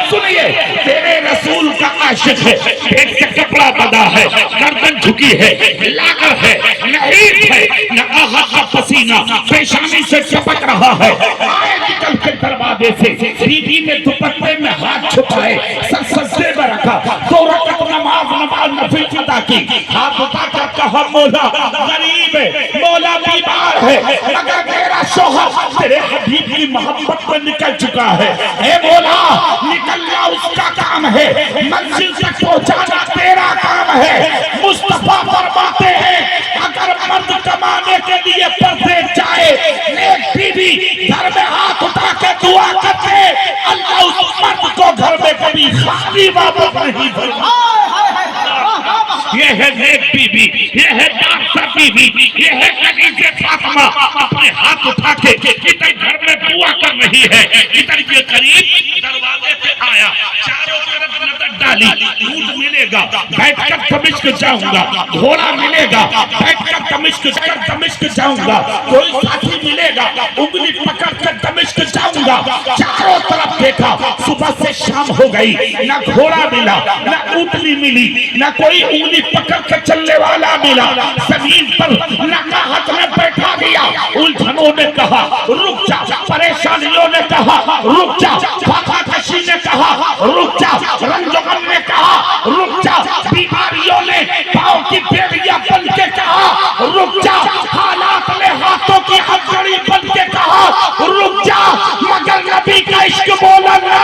سنیے تیرے رسول کا عاشق ہے، پیٹ سے کپڑا بندھا ہے، گردن جھکی ہے، لاغر ہے، نحیف ہے، نہ کا پسینہ پیشانی سے چپک رہا ہے، آئے نکل کے دروازے سے، بیوی نے دوپٹے میں ہاتھ چھپائے، سر سجدے میں رکھا، 2 رکعت نماز نفل ادا کی، ہاتھ اٹھا کر کہا مولا غریب ہے، مولا بیمار ہے، مگر میرا شوہر تیرے حبیب کی محبت میں نکل چکا ہے، اے مولا نکلنا اس کا کام ہے، منزل تک پہنچانا تیرا کام ہے۔ مصطفیٰ فرماتے ہیں اگر مرد کمانے کے لیے پردے جائے، نیک بیوی گھر میں ہاتھ اٹھا کے دعا کرتے، اللہ اس مرد کو گھر میں کبھی خالی واپس نہیں بھیجتا۔ یہ ہے نیک بیوی، یہ ہے داغ بیوی، یہ ہے خدیجہ فاطمہ اپنے ہاتھ اٹھا کے ادھر گھر میں دعا کر رہی ہے، ادھر یہ قریب دروازے سے آیا، چاروں طرف نظر ڈالی، اونٹ ملے گا بیٹھ کر دمشق جاؤں گا، گھوڑا ملے گا بیٹھ کر دمشق جاؤں گا، کوئی ساتھی ملے گا انگلی پکڑ کر دمشق جاؤں گا، چاروں طرف دیکھا، صبح سے شام ہو گئی، نہ گھوڑا ملا، نہ اونٹنی ملی، نہ کوئی انگلی پکڑ کے چلنے والا ملا، زمین پر نقاہت میں بیٹھا دیا۔ الجھنوں نے کہا رک جا، پریشانیوں نے کہا رک جا، فاقہ کشی نے کہا رک جا، رنج و غم نے کہا رک جا، بیماریوں نے پاؤں کی بیڑیاں بن کے کہا رک جا، حالات نے ہاتھوں کی ہتھوڑی بن کے کہا رک جا، مگر نبی کا عشق بولا نا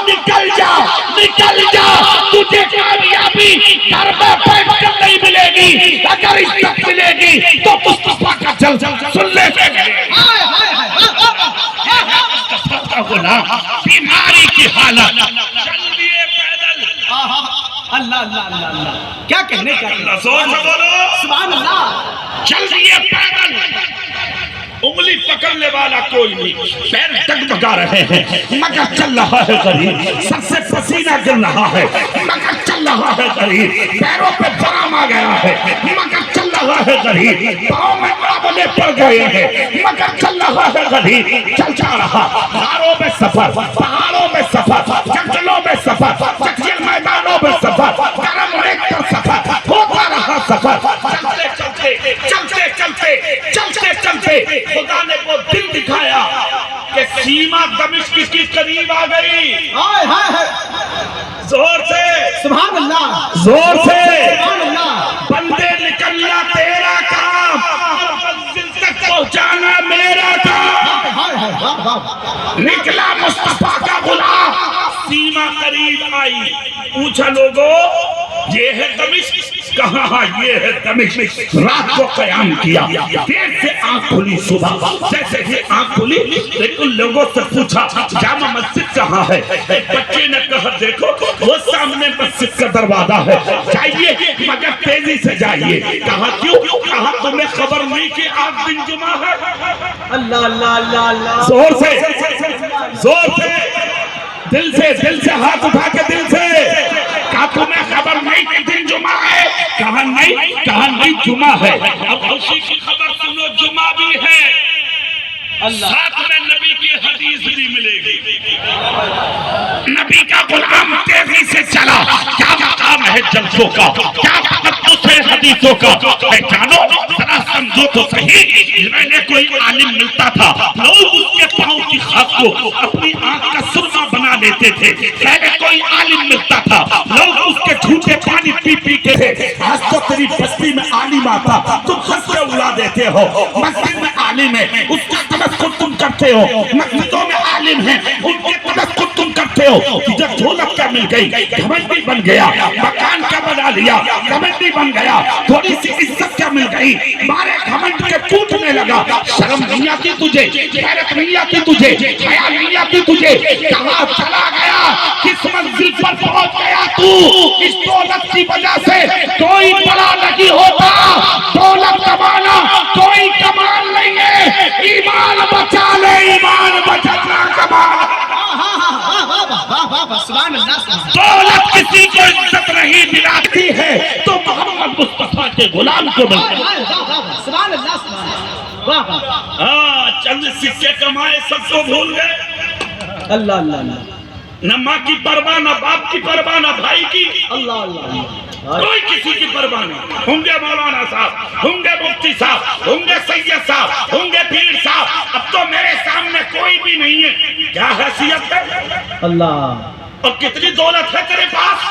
نکل جا، نکل جا، تجھے کامیابی گھر میں بیٹھ کر نہیں ملے گی، اگر عزت ملے گی تو مصطفیٰ کا جلجل سن لے بیماری کی حالت چل دیے پیدل، اللہ اللہ اللہ اللہ، کیا کہنے کا زور سے بولو سبحان اللہ، چل دیے پیدل، انگلی پکڑنے والا کوئی نہیں، پیر ڈگمگا رہے ہیں مگر چل رہا ہے غریب، سر سے پسینہ گر رہا ہے مگر چل رہا ہے غریب، پیروں پہ برام آ گیا ہے مگر چل رہا ہے غریب، پاؤں میں آبلے پڑ گئے ہیں مگر چل رہا ہے غریب، چل جا رہا، غاروں میں سفر، پہاڑوں میں سفر، جنگلوں میں سفر، جنگل میدانوں میں سفر، گرم ریت پر سفر، ہوتا رہا سفر، چلتے چلتے چلتے چلتے چلتے چلتے خدا نے وہ دل دکھایا کہ سیما دمشق کی قریب آ گئی، زور سے سبحان اللہ، زور سے سبحان اللہ، بندے نکلنا تیرا کام، منزل تک پہنچانا میرا کام، نکلا مصطفیٰ کا غلام، سیما قریب آئی، پوچھا لوگو یہ ہے دمشق، کہاں یہ ہے دمشق، رات کو قیام کیا، دیر سے آنکھ کھلی صبح، جیسے ہی آنکھ کھلی لیکن لوگوں سے پوچھا جامع مسجد کہاں ہے، ایک بچے نے کہا دیکھو وہ سامنے مسجد کا دروازہ ہے، جائیے مگر تیزی سے جائیے، کہا کیوں، کہا تمہیں خبر نہیں کہ آج دن جمعہ ہے، اللہ اللہ اللہ اللہ، زور سے دل سے ہاتھ اٹھا کے دل سے، کہا تمہیں خبر نہیں کہ دن جمعہ ہے، کہا نہیں جمعہ ہے، اب خوشی کی خبر سنو جمعہ بھی ہے، ساتھ میں نبی کی حدیث بھی ملے گی، نبی کا غلام تیزی سے چلا، کیا مقام ہے جلسوں کا، کیا تقدس ہے حدیثوں کا، جانو ذرا سمجھو تو صحیح، میں نے کوئی عالم ملتا تھا، لوگ اس کے پاؤں کی خاک کو اپنی آنکھ کا سرما بنا لیتے تھے، پہلے کوئی عالم ملتا تھا، لوگ اس کے جھوٹے پانی پی پی کے تھے، آج تو تیری بستی میں عالم آتا تم ہنس کے اڑا دیتے ہو، مسجد میں عالم ہے اس کا تمسخر تم کرتے ہو، مسجدوں میں عالم ہیں ان کے تمسخر تم کرتے ہو، جب دولت کیا مل گئی گھمنڈی بن گیا، مکان کیا بنا لیا گھمنڈی بن گیا، تھوڑی سی عزت کیا مل گئی مارے گھمنڈ کے ٹوٹنے لگا، شرم نہیں آتی تجھے، غیرت نہیں آتی تجھے، حیا نہیں آتی تجھے، کہاں چلا گیا، کس منزل پر پہنچ گیا تو، اس دولت کی وجہ سے کوئی بڑا نہیں ہوتا، دولت کمانا کوئی کمال نہیں ہے، ایمان بچا لے، ایمان بچانا کمال، دولت کسی کو عزت نہیں دلاتی ہے تو محمد مصطفیٰ کے غلام کو ملتی ہے، سبحان اللہ سبحان اللہ، چند سکے کمائے سب کو بھول گئے، اللہ اللہ اللہ، نہ ماں کی پرواہ، نہ باپ کی پرواہ، نہ بھائی کی، اللہ اللہ کوئی کسی کی پرواہ نہیں۔ ہوں گے مولانا صاحب، ہوں گے مفتی صاحب، ہوں گے سید صاحب، ہوں گے پیر صاحب، اب تو میرے سامنے کوئی بھی نہیں ہے۔ کیا حیثیت ہے اللہ، اور کتنی دولت ہے تیرے پاس؟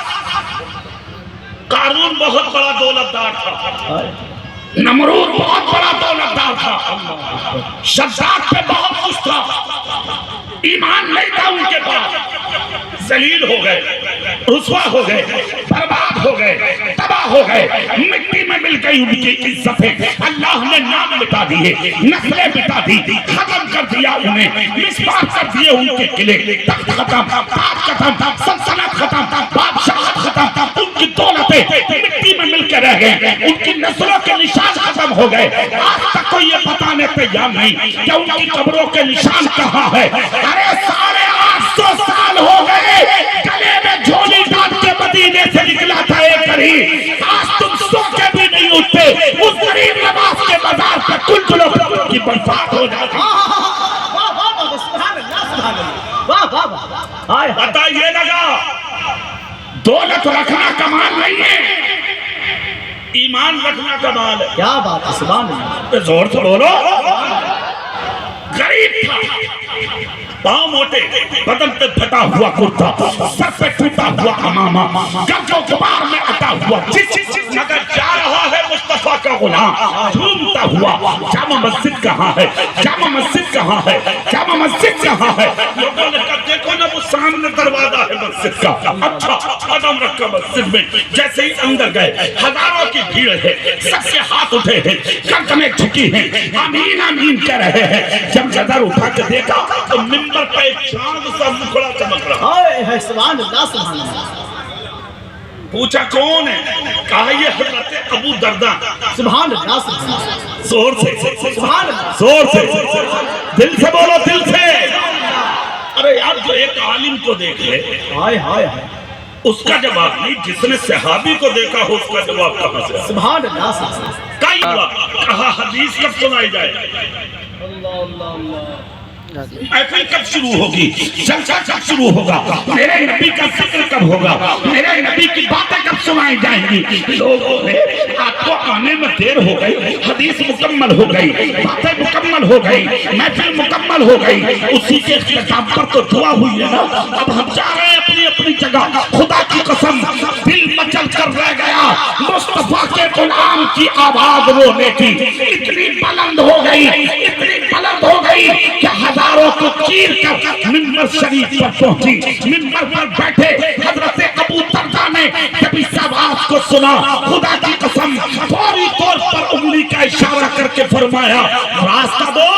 قارون بہت بڑا دولتدار تھا، نمرود بہت بڑا دولتدار تھا، شداد پہ بہت کچھ تھا، ایمان نہیں تھا ان کے پاس، ذلیل ہو گئے، رسوا ہو گئے، برباد ہو گئے، تباہ ہو گئے، مٹی میں مل گئی ان کی عزتیں، اللہ نے نام مٹا دیے، نسلیں مٹا دی، ختم کر دیا انہیں، مسمار کر دیے ان کے قلعے، تخت ختم، تاج ختم، سلطنت ختم، بادشاہت ختم، ان کی دولتیں مٹی میں مل کے رہ گئے، ان کی نسلوں کے نشان ختم ہو گئے۔ آج تک کوئی یہ بتانے تیار نہیں کہ ان کی قبروں کے نشان کہاں ہے۔ ارے 850 سال ہو گئے، گلے میں جھولی ڈال کے مدینے سے نکلا تھا ایک غریب، آج تم سن کے بھی نہیں اٹھتے، اس غریب نواز کے مزار پہ کل لوگ کی برباد ہو جاتی۔ پتہ یہ لگا دولت رکھنا کمال نہیں ہے، ایمان رکھنا کمال ہے۔ کیا بات ہے، سبحان اللہ، زور سے بولو۔ غریب تھا، پاؤں موٹے، بدن پہ پھٹا ہوا کرتا، سر پہ ٹوٹا ہوا امامہ، گرد و غبار میں اٹا ہوا، مگر جا رہا ہے مصطفیٰ کا غلام، جھومتا ہوا۔ جامع مسجد کہاں ہے؟ جامع مسجد کہاں ہے؟ جامع مسجد کہاں ہے؟ لوگوں نے کہا دیکھو نا وہ سامنے دروازہ ہے مسجد کا، اچھا قدم رکھا مسجد میں، جیسے ہی اندر گئے ہزاروں کی بھیڑ ہے، سب کے ہاتھ اٹھے ہیں، گردنیں جھکی ہیں، آمین آمین کہہ رہے ہیں۔ جب نظر اٹھا کے دیکھا تو منبر پہ ایک چاند سا مکھڑا چمک رہا۔ ہے سبحان اللہ، سبحان اللہ، پوچھا کون ہے؟ کہا یہ حضرت ابو درداء۔ سبحان اللہ، سبحان اللہ، زور سے، سبحان اللہ، زور سے، دل سے بولو، دل سے۔ ارے یار جو ایک عالم کو دیکھ لے ہائے ہائے ہائے، اس کا جواب نہیں، جس نے صحابی کو دیکھا ہو اس کا جواب کہاں سے؟ سبحان اللہ، سبحان اللہ، کئی ہوا، کہا حدیث کب سنائی جائے، اللہ اللہ اللہ، محفل کب شروع ہوگی، جلسہ کب شروع ہوگا، میرے نبی کا ذکر کب ہوگا، میرے نبی کی باتیں کب سنائی جائیں گی۔ لوگوں نے آپ کو آنے میں دیر ہو گئی، حدیث مکمل ہو گئی، باتیں مکمل ہو گئی، محفل مکمل ہو گئی، اسی کے اختتام پر تو دعا ہوئی ہے نا۔ اب ہم جا رہے ہیں اپنی اپنی جگہ، خدا کی قسم دل مچل کر رہ گیا، مصطفیٰ کے غلام کی آواز رونے کی اتنی بلند ہو گئی، اتنی بلند ہو گئی کہ ہزاروں کو چیر کر منبر شریف پر پہنچی۔ منبر پر بیٹھے حضرت ابو درداء نے جب اس آواز کو سنا، خدا کی قسم فوری طور پر انگلی کا اشارہ کر کے فرمایا راستہ دو،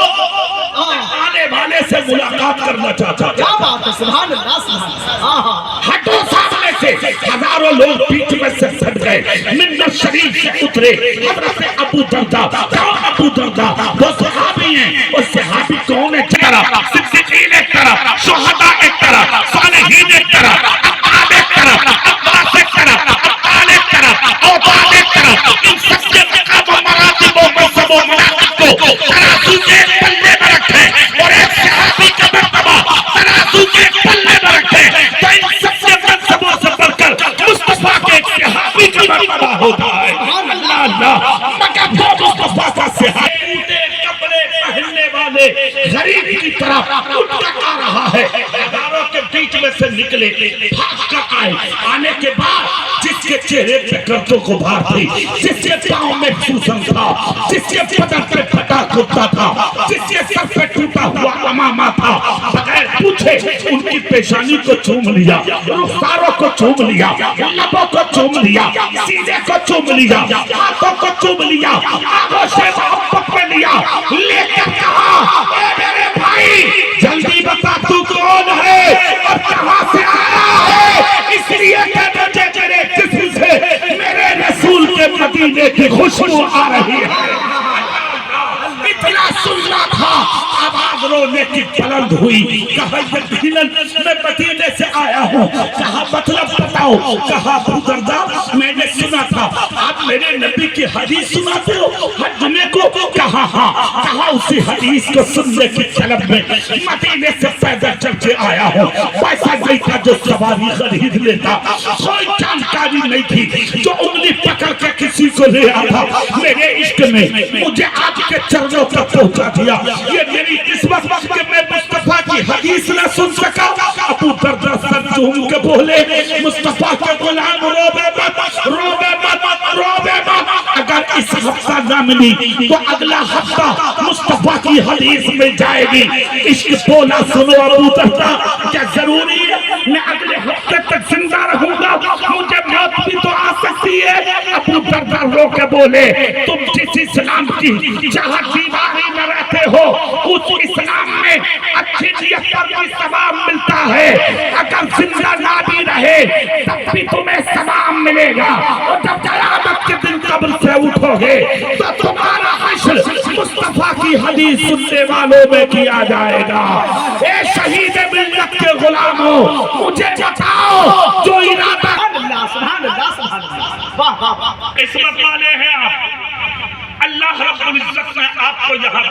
آنے والے سے ملاقات کرنا چاہتا ہے۔ کیا بات ہے، سبحان اللہ، سبحان اللہ، ہٹو سامنے سے۔ ہزاروں لوگ بیچ میں سے پھٹ گئے، منبر شریف سے اترے حضرت ابو درداء۔ کون ابو درداء؟ وہ صحابی ہیں، اور صحابی کون ہے؟ صدیقین ایک طرف، شہداء ایک طرف، صالحین ایک طرف، اقبال ایک طرف، عباس ایک طرف، ابطال ایک طرف، اوتاد ایک طرف۔ ان سب کے مقام و مراتب و منصب و مناقب کو ترازو کے پلے میں رکھیں، اور ایک صحابی کا مرتبہ ترازو کے پلے میں رکھیں، تو ان سب کے منصبوں سے بڑھ کر مصطفیٰ کے ایک صحابی کا مرتبہ ہوتا ہے۔ اللہ اللہ، مگر وہ مصطفیٰ کا صحابی کپڑے پہننے والے غریب کی طرف اٹھ کر آ رہا ہے، ہزاروں کے بیچ میں سے نکلے، بھاگ کر آئے۔ آنے کے بعد جس کے چہرے پہ گردوں کو بھار تھی، جس کے پاؤں میں سوسن تھا، جس کے بدن پہ پھٹا کرتا تھا، جس کے سر پہ ٹوٹا ہوا امامہ تھا، بغیر پوچھے ان کی پیشانی کو چوم لیا، رخساروں کو چوم لیا، لبوں کو چوم لیا، سینے کو چوم لیا، ہاتھوں کو چوم لیا، آغوش محبت میں لیا، لے کر کہا اے میرے بھائی جلدی بتا تو کون ہے اور کہاں سے آیا ہے، اس لیے کہ مجھے تیرے جسم سے میرے رسول کے مدینے کی خوشبو آ رہی ہے۔ اتنا سننا تھا، آواز رونے کی بلند ہوئی، کہا یقیناً میں مدینے سے آیا ہوں، کہا مطلب بتاؤ، کہا ابو درداء میں نے سنا تھا آپ میرے نبی کی حدیث سناتے ہو حجنے کو، کہا ہاں، کہا اسی حدیث کو سننے کی طلب میں مدینے سے پیدل چل کے آیا ہوں۔ ویسا نہیں تھا کو سواری خرید لیتا. کوئی جانکاری نہیں تھی. جو انگلی پکڑ کے کسی کو لے آتا میرے عشق میں مجھے آپ کے چرنوں تک پہنچا دیا. یہ میری قسمت کہ میں مصطفیٰ کی حدیث نہ سن سکا. ابو دردہ سر جھوم کے بولے مصطفیٰ کے غلام روبے مت روبے مت روبے مت. اگر اس ہفتہ نہ ملی تو اگلا ہفتہ مصطفیٰ کی حدیث میں جائے گی. عشق بولا سنو ابو دردہ کیا ضروری ہے میں اگلے ہفتے تک زندہ رہوں گا؟ مجھے موت بھی تو آ سکتی ہے. ابو دردہ رو کے بولے تم جس اسلام کی جہاں دیواری میں رہتے ہو اس اسلام میں اچھی نیت پر بھی ثواب ملتا ہے. اگر زندہ نہ بھی رہے تب بھی تمہیں ثواب ملے گا. اور جب قیامت کے دن قبر سے اٹھو گے تو تمہارا حشر مصطفیٰ کی حدیث سننے والوں میں کیا جائے گا. اے شہید ملت کے غلاموں مجھے بتاؤ جو ارادہ سبحان اللہ سبحان اللہ. واہ واہ واہ. قسمت والے ہیں آپ. اللہ رب العزت نے آپ کو یہاں